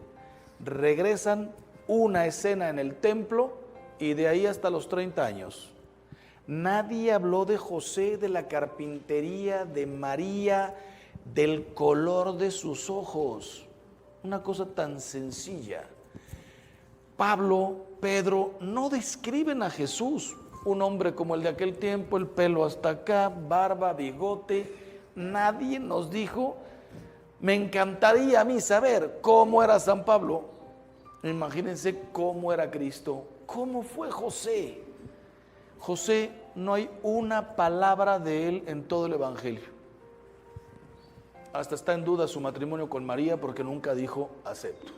Regresan, una escena en el templo, y de ahí hasta los 30 años. Nadie habló de José, de la carpintería, de María, del color de sus ojos. Una cosa tan sencilla. Pablo, Pedro no describen a Jesús. un hombre como el de aquel tiempo, el pelo hasta acá, barba, bigote. Nadie nos dijo. Me encantaría a mí saber cómo era San Pablo. Imagínense cómo era Cristo. ¿Cómo fue José? José, no hay una palabra de él en todo el Evangelio. Hasta está en duda su matrimonio con María porque nunca dijo acepto.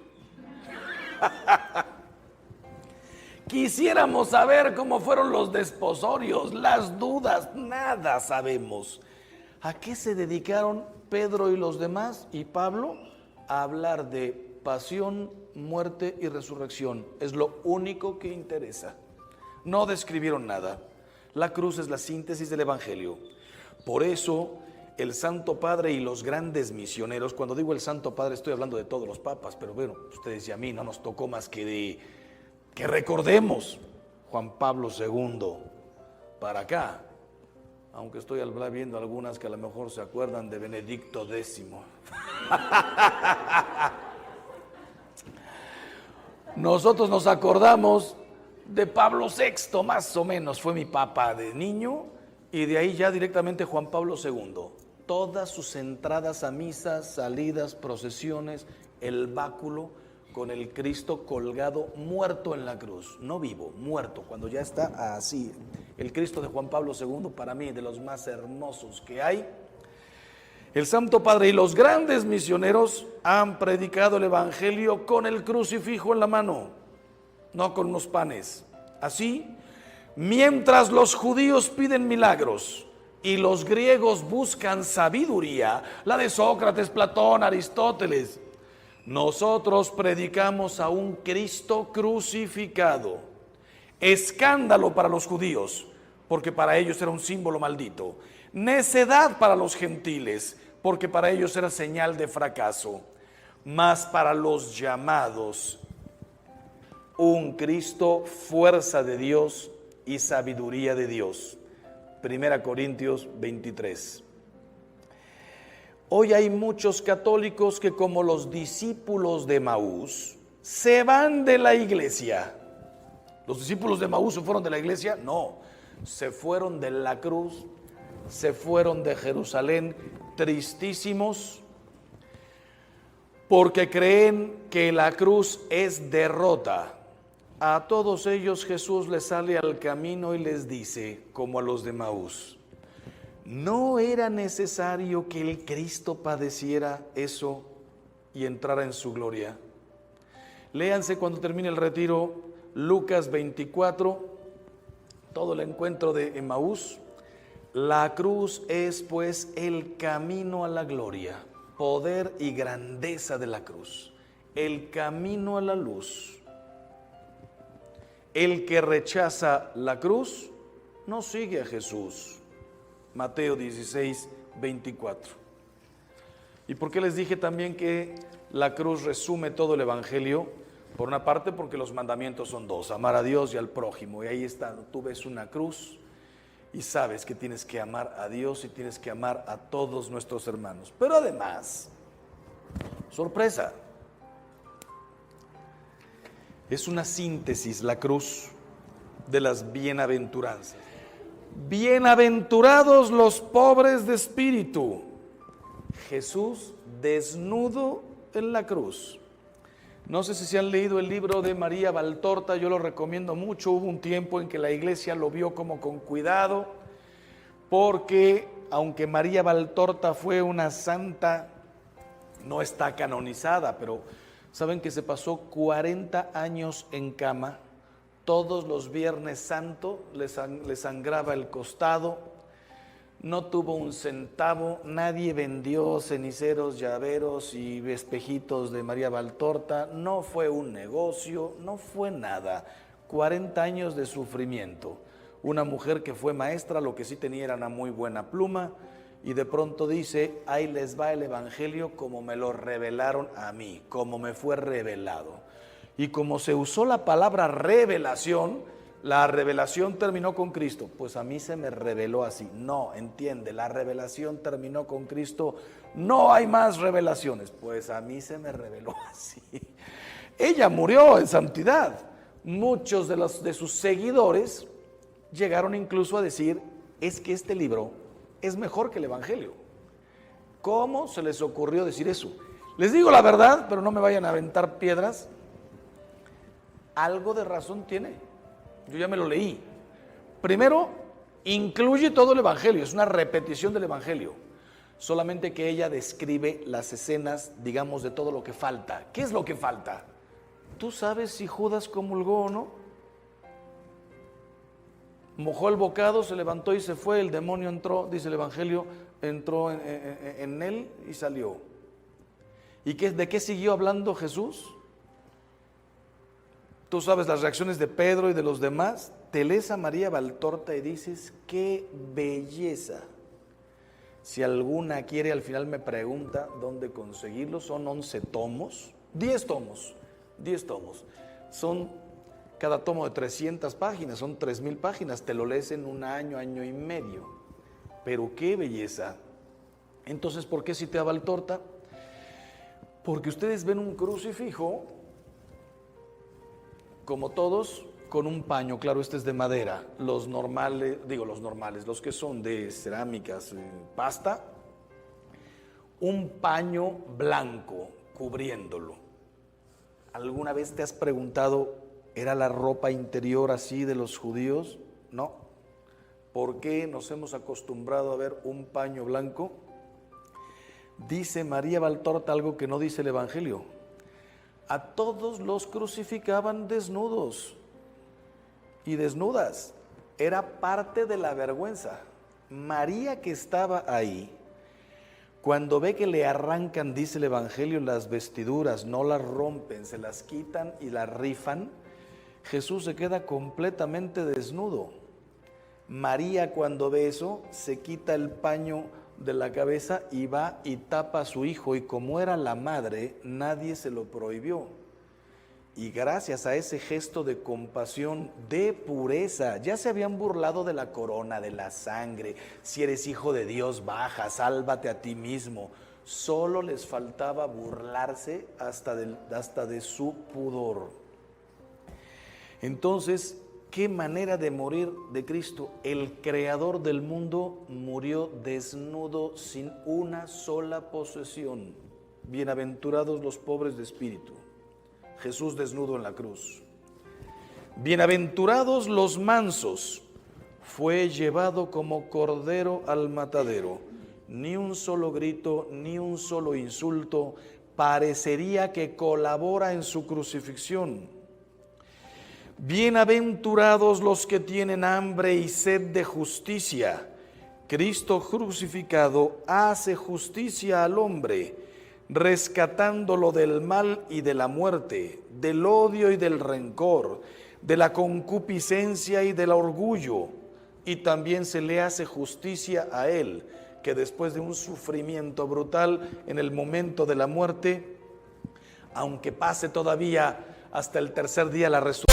Quisiéramos saber cómo fueron los desposorios, las dudas, nada sabemos. ¿A qué se dedicaron Pedro y los demás y Pablo? A hablar de pasión, muerte y resurrección. Es lo único que interesa. No describieron nada. La cruz es la síntesis del Evangelio. Por eso el Santo Padre y los grandes misioneros, cuando digo el Santo Padre estoy hablando de todos los papas, pero bueno, ustedes y a mí no nos tocó más que recordemos Juan Pablo II para acá, aunque estoy viendo algunas que a lo mejor se acuerdan de Benedicto X. Nosotros nos acordamos de Pablo VI, más o menos, fue mi papa de niño, y de ahí ya directamente Juan Pablo II. Todas sus entradas a misas, salidas, procesiones, el báculo con el Cristo colgado, muerto en la cruz, no vivo, muerto, cuando ya está así. El Cristo de Juan Pablo II, para mí, de los más hermosos que hay. El Santo Padre y los grandes misioneros han predicado el Evangelio con el crucifijo en la mano, no con unos panes. Así, mientras los judíos piden milagros y los griegos buscan sabiduría, la de Sócrates, Platón, Aristóteles, nosotros predicamos a un Cristo crucificado. Escándalo para los judíos, porque para ellos era un símbolo maldito. Necedad para los gentiles, porque para ellos era señal de fracaso. Mas para los llamados, un Cristo, fuerza de Dios y sabiduría de Dios. 1 Corintios 23. Hoy hay muchos católicos que, como los discípulos de Emaús, se van de la iglesia. ¿Los discípulos de Emaús se fueron de la iglesia? No, se fueron de la cruz, se fueron de Jerusalén tristísimos porque creen que la cruz es derrota. A todos ellos Jesús les sale al camino y les dice, como a los de Emaús, ¿no era necesario que el Cristo padeciera eso y entrara en su gloria? Léanse cuando termine el retiro Lucas 24, todo el encuentro de Emaús. La cruz es pues el camino a la gloria, poder y grandeza de la cruz, el camino a la luz. El que rechaza la cruz no sigue a Jesús. Mateo 16, 24. ¿Y por qué les dije también que la cruz resume todo el Evangelio? Por una parte, porque los mandamientos son dos, amar a Dios y al prójimo. Y ahí está, tú ves una cruz y sabes que tienes que amar a Dios y tienes que amar a todos nuestros hermanos. Pero además, sorpresa, es una síntesis la cruz de las bienaventuranzas. Bienaventurados los pobres de espíritu. Jesús desnudo en la cruz. No sé si se han leído el libro de María Valtorta, yo lo recomiendo mucho. Hubo un tiempo en que la iglesia lo vio como con cuidado, porque aunque María Valtorta fue una santa, no está canonizada, pero saben que se pasó 40 años en cama. Todos los Viernes Santo le sangraba el costado, no tuvo un centavo, nadie vendió ceniceros, llaveros y espejitos de María Valtorta, no fue un negocio, no fue nada. 40 años de sufrimiento. Una mujer que fue maestra, lo que sí tenía era una muy buena pluma, y de pronto dice, ahí les va el Evangelio como me lo revelaron a mí, como me fue revelado. Y como se usó la palabra revelación, la revelación terminó con Cristo. Pues a mí se me reveló así. No, entiende, la revelación terminó con Cristo. No hay más revelaciones. Pues a mí se me reveló así. Ella murió en santidad. Muchos de sus seguidores llegaron incluso a decir, es que este libro es mejor que el Evangelio. ¿Cómo se les ocurrió decir eso? Les digo la verdad, pero no me vayan a aventar piedras. Algo de razón tiene. Yo ya me lo leí. Primero, incluye todo el Evangelio, es una repetición del Evangelio. Solamente que ella describe las escenas, digamos, de todo lo que falta. ¿Qué es lo que falta? ¿Tú sabes si Judas comulgó o no? Mojó el bocado, se levantó y se fue, el demonio entró, dice el Evangelio, entró en él y salió. ¿Y de qué siguió hablando Jesús? Tú sabes las reacciones de Pedro y de los demás. Te lees a María Valtorta y dices, ¡qué belleza! Si alguna quiere, al final me pregunta dónde conseguirlo. Son 11 tomos, 10 tomos, 10 tomos. Son cada tomo de 300 páginas, son 3,000 páginas. Te lo lees en un año, año y medio. Pero qué belleza. Entonces, ¿por qué cité a Valtorta? Porque ustedes ven un crucifijo, como todos, con un paño. Claro, este es de madera. Los normales, los que son de cerámicas, pasta, un paño blanco cubriéndolo. ¿Alguna vez te has preguntado, ¿era la ropa interior así de los judíos? No. ¿Por qué nos hemos acostumbrado a ver un paño blanco? Dice María Valtorta algo que no dice el Evangelio. A todos los crucificaban desnudos y desnudas. Era parte de la vergüenza. María, que estaba ahí, cuando ve que le arrancan, dice el Evangelio, las vestiduras, no las rompen, se las quitan y las rifan, Jesús se queda completamente desnudo. María, cuando ve eso, se quita el paño de la cabeza y va y tapa a su hijo, y como era la madre, nadie se lo prohibió. Y gracias a ese gesto de compasión, de pureza, ya se habían burlado de la corona, de la sangre. Si eres hijo de Dios, baja, sálvate a ti mismo. Solo les faltaba burlarse hasta de su pudor. Entonces, ¿qué manera de morir de Cristo? El creador del mundo murió desnudo, sin una sola posesión. Bienaventurados los pobres de espíritu. Jesús desnudo en la cruz. Bienaventurados los mansos. Fue llevado como cordero al matadero. Ni un solo grito, ni un solo insulto. Parecería que colabora en su crucifixión. Bienaventurados los que tienen hambre y sed de justicia. Cristo crucificado hace justicia al hombre, rescatándolo del mal y de la muerte, del odio y del rencor, de la concupiscencia y del orgullo. Y también se le hace justicia a él, que después de un sufrimiento brutal en el momento de la muerte, aunque pase todavía hasta el tercer día la resurrección,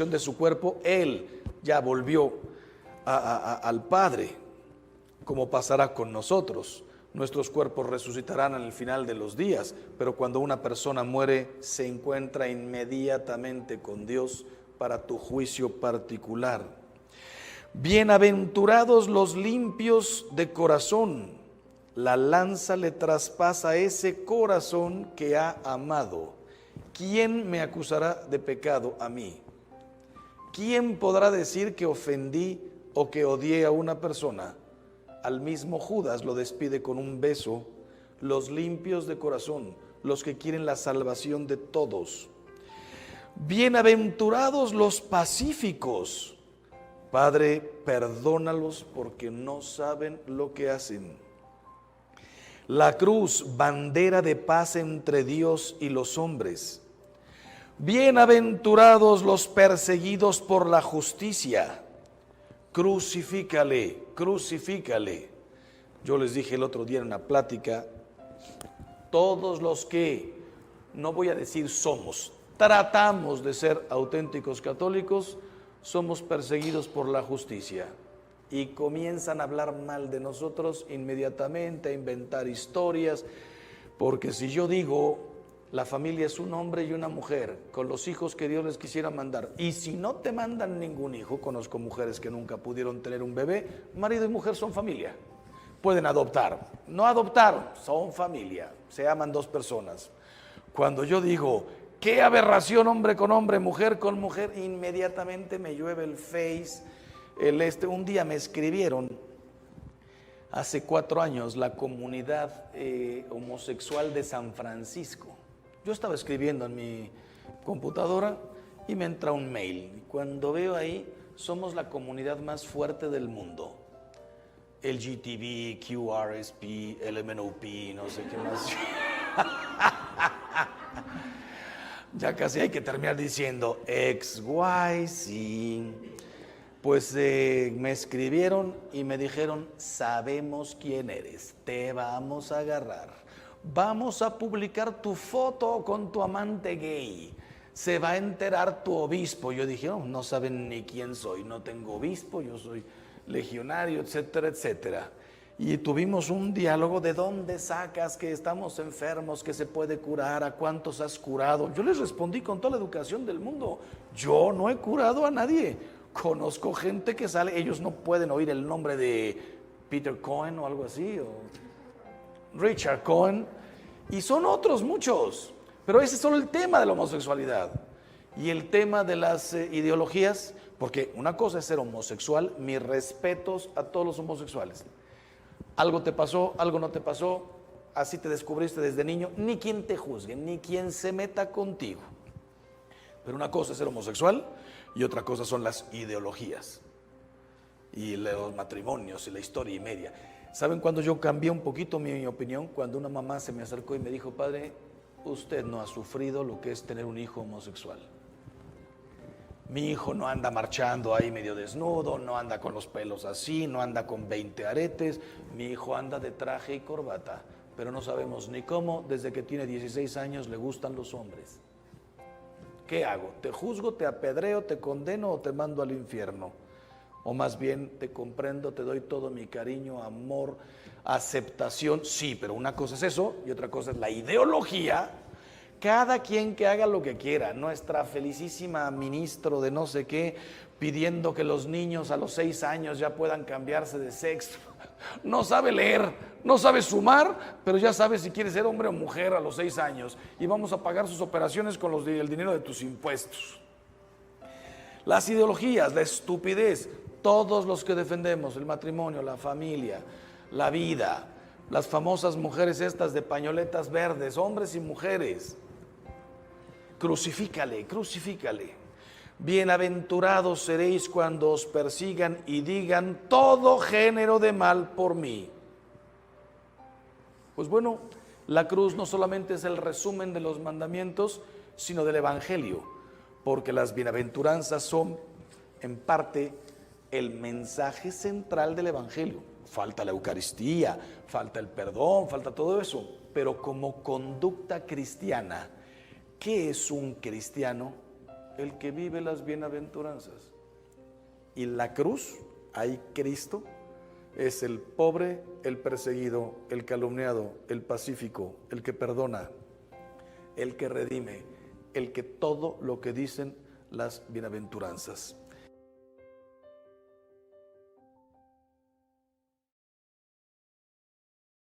de su cuerpo, él ya volvió al Padre, como pasará con nosotros. Nuestros cuerpos resucitarán en el final de los días, pero cuando una persona muere, se encuentra inmediatamente con Dios para tu juicio particular. Bienaventurados los limpios de corazón, la lanza le traspasa ese corazón que ha amado. ¿Quién me acusará de pecado a mí? ¿Quién podrá decir que ofendí o que odié a una persona? Al mismo Judas lo despide con un beso. Los limpios de corazón, los que quieren la salvación de todos. Bienaventurados los pacíficos. Padre, perdónalos porque no saben lo que hacen. La cruz, bandera de paz entre Dios y los hombres. Bienaventurados los perseguidos por la justicia. Crucifícale, crucifícale. Yo les dije el otro día en una plática, todos los que, no voy a decir somos, tratamos de ser auténticos católicos, somos perseguidos por la justicia. Y comienzan a hablar mal de nosotros inmediatamente, a inventar historias, porque si yo digo, la familia es un hombre y una mujer, con los hijos que Dios les quisiera mandar, y si no te mandan ningún hijo, conozco mujeres que nunca pudieron tener un bebé, marido y mujer son familia, pueden adoptar, no adoptaron, son familia, se aman dos personas. Cuando yo digo, qué aberración hombre con hombre, mujer con mujer, inmediatamente me llueve el Face, un día me escribieron, hace 4 años, la comunidad homosexual de San Francisco. Yo estaba escribiendo en mi computadora y me entra un mail. Cuando veo ahí, somos la comunidad más fuerte del mundo. LGTB, QRSP, LMNOP, no sé qué más. Ya casi hay que terminar diciendo XYZ. Pues me escribieron y me dijeron, sabemos quién eres, te vamos a agarrar. Vamos a publicar tu foto con tu amante gay. Se va a enterar tu obispo. Yo dije, no saben ni quién soy. No tengo obispo, yo soy legionario, etcétera, etcétera. Y tuvimos un diálogo de dónde sacas que estamos enfermos, que se puede curar, a cuántos has curado. Yo les respondí con toda la educación del mundo. Yo no he curado a nadie. Conozco gente que sale, ellos no pueden oír el nombre de Peter Cohen o algo así, o Richard Cohen, y son otros muchos, pero ese es solo el tema de la homosexualidad. Y el tema de las ideologías, porque una cosa es ser homosexual, mis respetos a todos los homosexuales. Algo te pasó, algo no te pasó, así te descubriste desde niño, ni quien te juzgue, ni quien se meta contigo. Pero una cosa es ser homosexual y otra cosa son las ideologías y los matrimonios y la historia y media. ¿Saben cuándo yo cambié un poquito mi opinión? Cuando una mamá se me acercó y me dijo, padre, usted no ha sufrido lo que es tener un hijo homosexual. Mi hijo no anda marchando ahí medio desnudo, no anda con los pelos así, no anda con 20 aretes. Mi hijo anda de traje y corbata, pero no sabemos ni cómo, desde que tiene 16 años le gustan los hombres. ¿Qué hago? ¿Te juzgo, te apedreo, te condeno o te mando al infierno? O más bien te comprendo, te doy todo mi cariño, amor, aceptación. Sí, pero una cosa es eso y otra cosa es la ideología. Cada quien que haga lo que quiera. Nuestra felicísima ministro de no sé qué pidiendo que los niños a los 6 años ya puedan cambiarse de sexo. No sabe leer, no sabe sumar, pero ya sabe si quiere ser hombre o mujer a los 6 años. Y vamos a pagar sus operaciones con el dinero de tus impuestos. Las ideologías, la estupidez. Todos los que defendemos el matrimonio, la familia, la vida, las famosas mujeres estas de pañoletas verdes, hombres y mujeres, crucifícale, crucifícale. Bienaventurados seréis cuando os persigan y digan todo género de mal por mí. Pues bueno, la cruz no solamente es el resumen de los mandamientos, sino del Evangelio, porque las bienaventuranzas son en parte el mensaje central del Evangelio. Falta la Eucaristía, falta el perdón, falta todo eso, pero como conducta cristiana, ¿qué es un cristiano? El que vive las bienaventuranzas. Y la cruz, ahí Cristo es el pobre, el perseguido, el calumniado, el pacífico, el que perdona, el que redime, el que todo lo que dicen las bienaventuranzas.